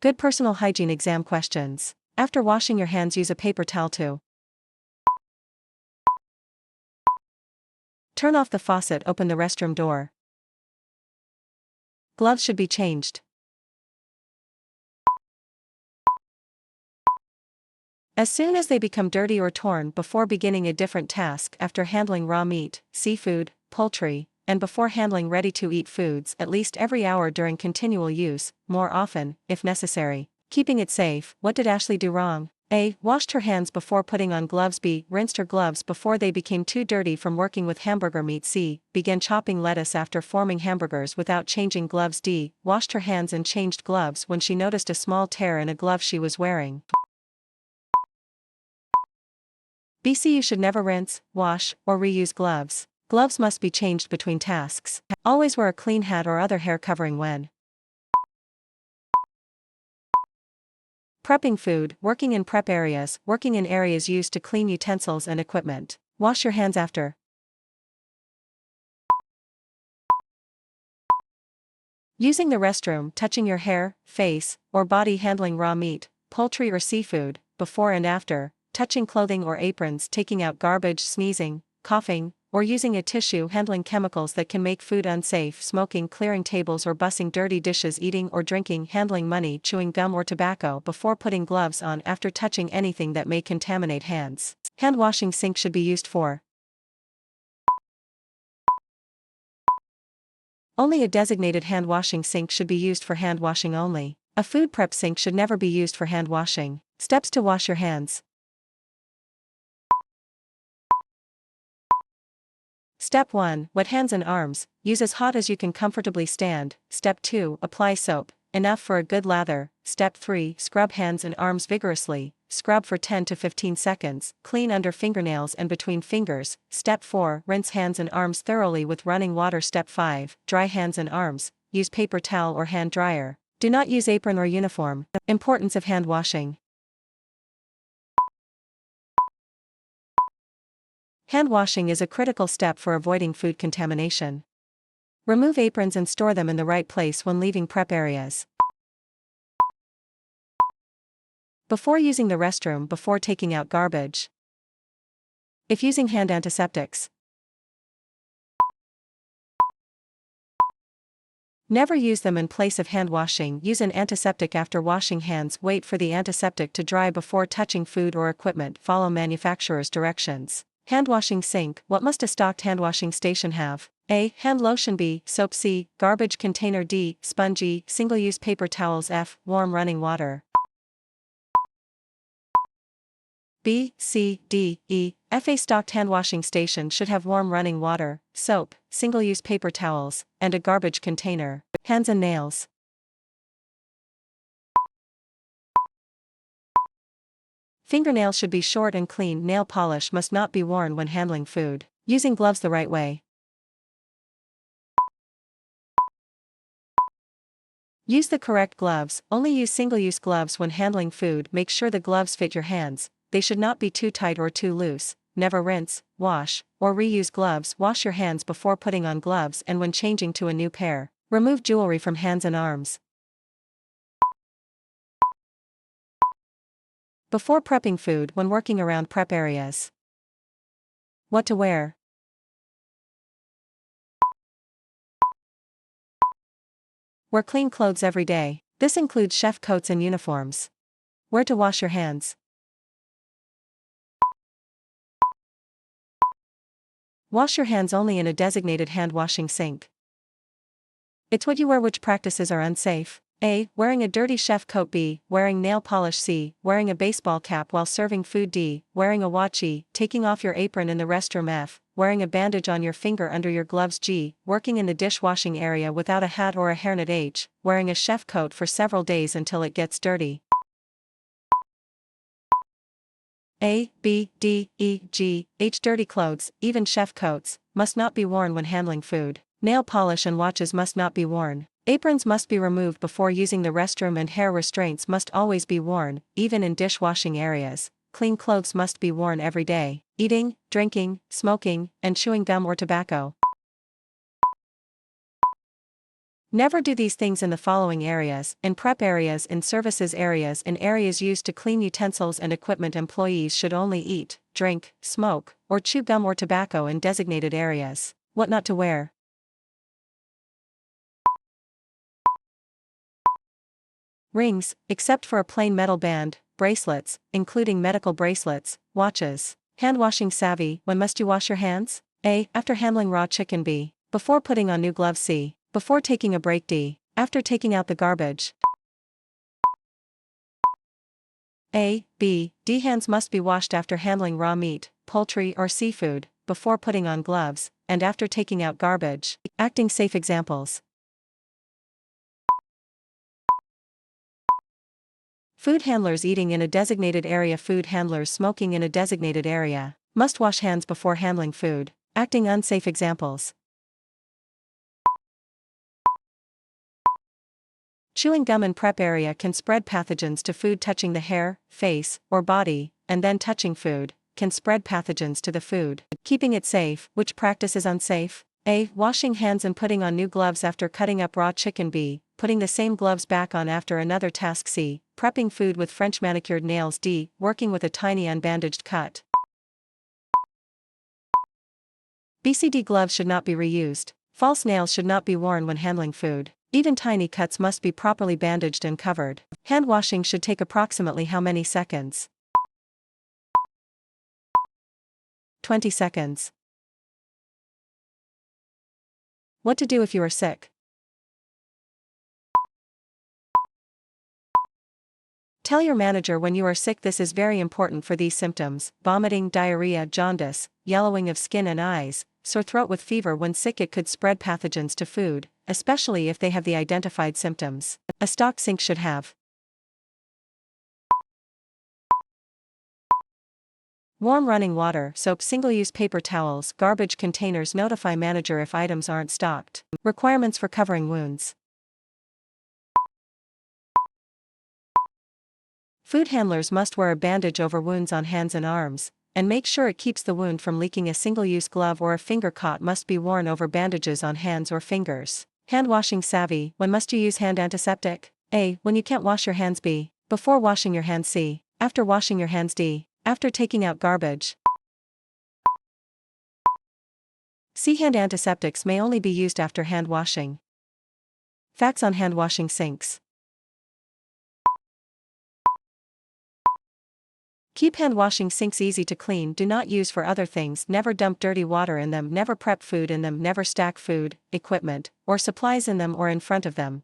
Good personal hygiene exam questions. After washing your hands, use a paper towel to turn off the faucet, open the restroom door. Gloves should be changed as soon as they become dirty or torn before beginning a different task after handling raw meat, seafood, poultry, and before handling ready-to-eat foods at least every hour during continual use, more often, if necessary. Keeping it safe. What did Ashley do wrong? A. Washed her hands before putting on gloves. B. Rinsed her gloves before they became too dirty from working with hamburger meat. C. Began chopping lettuce after forming hamburgers without changing gloves. D. Washed her hands and changed gloves when she noticed a small tear in a glove she was wearing. B. C. You should never rinse, wash, or reuse gloves. Gloves must be changed between tasks. Always wear a clean hat or other hair covering when prepping food, working in prep areas, working in areas used to clean utensils and equipment. Wash your hands after using the restroom, touching your hair, face, or body, handling raw meat, poultry or seafood, before and after, touching clothing or aprons, taking out garbage, sneezing, coughing, or using a tissue, handling chemicals that can make food unsafe, smoking, clearing tables or bussing dirty dishes, eating or drinking, handling money, chewing gum or tobacco before putting gloves on, after touching anything that may contaminate hands. Hand washing sink should be used for only a designated hand washing sink should be used for hand washing only. A food prep sink should never be used for hand washing. Steps to wash your hands. Step 1. Wet hands and arms. Use as hot as you can comfortably stand. Step 2. Apply soap, enough for a good lather. Step 3. Scrub hands and arms vigorously. Scrub for 10 to 15 seconds. Clean under fingernails and between fingers. Step 4. Rinse hands and arms thoroughly with running water. Step 5. Dry hands and arms. Use paper towel or hand dryer. Do not use apron or uniform. Importance of hand washing. Hand washing is a critical step for avoiding food contamination. Remove aprons and store them in the right place when leaving prep areas. Before using the restroom, before taking out garbage. If using hand antiseptics. Never use them in place of hand washing. Use an antiseptic after washing hands. Wait for the antiseptic to dry before touching food or equipment. Follow manufacturer's directions. Hand washing sink. What must a stocked hand washing station have? A. Hand lotion. B. Soap. C. Garbage container. D. Sponge. E. Single-use paper towels. F. Warm running water. B, C, D, E, F. A stocked hand washing station should have warm running water, soap, single-use paper towels, and a garbage container. Hands and nails. Fingernails should be short and clean. Nail polish must not be worn when handling food. Using gloves the right way. Use the correct gloves. Only use single-use gloves when handling food. Make sure the gloves fit your hands. They should not be too tight or too loose. Never rinse, wash, or reuse gloves. Wash your hands before putting on gloves and when changing to a new pair. Remove jewelry from hands and arms. Before prepping food, when working around prep areas. What to wear. Wear clean clothes every day. This includes chef coats and uniforms. Where to wash your hands. Wash your hands only in a designated hand washing sink. It's what you wear. Which practices are unsafe? A. Wearing a dirty chef coat. B. Wearing nail polish. C. Wearing a baseball cap while serving food. D. Wearing a watch. E. Taking off your apron in the restroom. F. Wearing a bandage on your finger under your gloves. G. Working in the dishwashing area without a hat or a hairnet. H. Wearing a chef coat for several days until it gets dirty. A, B, D, E, G, H. Dirty clothes, even chef coats, must not be worn when handling food. Nail polish and watches must not be worn. Aprons must be removed before using the restroom and hair restraints must always be worn, even in dishwashing areas. Clean clothes must be worn every day. Eating, drinking, smoking, and chewing gum or tobacco Never do these things in the following areas: in prep areas, in services areas, in areas used to clean utensils and equipment. Employees should only eat, drink, smoke, or chew gum or tobacco in designated areas. What not to wear. Rings, except for a plain metal band, bracelets, including medical bracelets, watches. Hand washing savvy. When must you wash your hands? A. After handling raw chicken. B. Before putting on new gloves. C. Before taking a break. D. After taking out the garbage. A, B, D. Hands must be washed after handling raw meat, poultry or seafood, before putting on gloves, and after taking out garbage. Acting safe examples. Food handlers eating in a designated area. Food handlers smoking in a designated area. Must wash hands before handling food. Acting unsafe examples. Chewing gum in prep area can spread pathogens to food. Touching the hair, face, or body, and then touching food, can spread pathogens to the food. Keeping it safe. Which practice is unsafe? A. Washing hands and putting on new gloves after cutting up raw chicken. B. Putting the same gloves back on after another task. C. Prepping food with French manicured nails. D. Working with a tiny unbandaged cut. BCD gloves should not be reused. False nails should not be worn when handling food. Even tiny cuts must be properly bandaged and covered. Hand washing should take approximately how many seconds? 20 seconds. What to do if you are sick? Tell your manager when you are sick. This is very important for these symptoms: vomiting, diarrhea, jaundice, yellowing of skin and eyes, sore throat with fever. When sick, it could spread pathogens to food, especially if they have the identified symptoms. A stock sink should have warm running water, soap, single-use paper towels, garbage containers. Notify manager if items aren't stocked. Requirements for covering wounds. Food handlers must wear a bandage over wounds on hands and arms, and make sure it keeps the wound from leaking. A single-use glove or a finger cot must be worn over bandages on hands or fingers. Hand washing savvy. When must you use hand antiseptic? A. When you can't wash your hands. B. Before washing your hands. C. After washing your hands. D. After taking out garbage. C. Hand antiseptics may only be used after hand washing. Facts on hand washing sinks. Keep hand washing sinks easy to clean. Do not use for other things. Never dump dirty water in them. Never prep food in them. Never stack food, equipment, or supplies in them or in front of them.